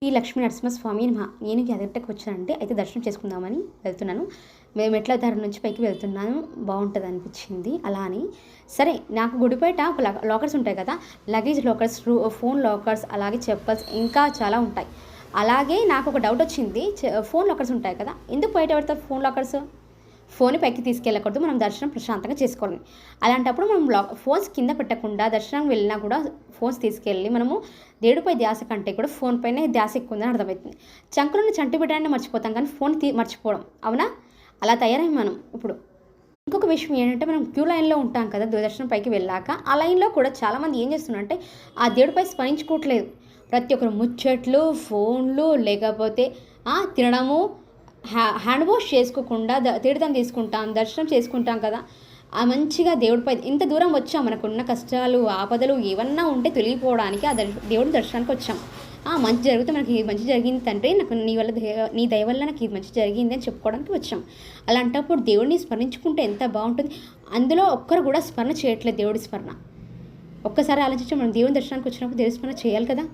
ఈ లక్ష్మీ నరసింహస్వామి నేను యాదగిరిగుట్టకు వచ్చానండి. అయితే దర్శనం చేసుకుందామని వెళ్తున్నాను. మేము మెట్ల దారి నుంచి పైకి వెళ్తున్నాను. బావుంటది అనిపించింది. అలా అని సరే నాకు గుడి బయట ఒక లాకర్స్ ఉంటాయి కదా! లగేజ్ లాకర్స్, ఫోన్ లాకర్స్, అలాగే చెప్పల్స్ ఇంకా చాలా ఉంటాయి. అలాగే నాకొక డౌటొచ్చింది. ఫోన్ లాకర్స్ ఉంటాయి కదా! ఎందుకు బయట పెడతారు ఫోన్ లాకర్స్? ఫోన్‌ని పైకి తీసుకెళ్ళకూడదు. మనం దర్శనం ప్రశాంతంగా చేసుకోవాలి. అలాంటప్పుడు మనం ఫోన్స్ కింద పెట్టకుండా దర్శనానికి వెళ్ళినా కూడా ఫోన్స్ తీసుకెళ్ళి మనము దేవుడిపై ధ్యాస కంటే కూడా ఫోన్ పైనే ధ్యాస ఎక్కువుందని అర్థమవుతుంది. చంకలోని చంటి బిడ్డనే మర్చిపోతాం కానీ ఫోన్ మర్చిపోవడం. అవునా? అలా తయారయ్యాం మనం ఇప్పుడు. ఇంకొక విషయం ఏంటంటే మనం క్యూ లైన్‌లో ఉంటాం కదా! దర్శనం పైకి వెళ్ళాక. ఆ లైన్‌లో కూడా చాలామంది ఏం చేస్తున్నారంటే ఆ దేవుడిపై స్మరించుకోవట్లేదు. ప్రతి ఒక్కరు ముచ్చట్లు, ఫోన్‌లు లేకపోతే తినడము హ్యాండ్ వాష్ చేసుకోకుండా తీర్థం తీసుకుంటాం, దర్శనం చేసుకుంటాం కదా! మంచిగా దేవుడిపై ఇంత దూరం వచ్చాం. మనకున్న కష్టాలు, ఆపదలు ఏవన్నా ఉంటే తొలగిపోవడానికి దేవుడి దర్శనానికి వచ్చాం. మంచి జరిగితే మనకి మంచి జరిగింది తండ్రి. నాకు నీ దయ వల్ల నాకు ఇది మంచి జరిగింది అని చెప్పుకోవడానికి వచ్చాం. అలాంటప్పుడు దేవుడిని స్మరించుకుంటే ఎంత బావుంటుంది. అందులో ఒక్కరు కూడా స్మరణ చేయట్లేదు దేవుడి స్మరణ. ఒక్కసారి ఆలోచించి మనం దేవుని దర్శనానికి వచ్చినప్పుడు దేవుడి స్మరణ చేయాలి కదా!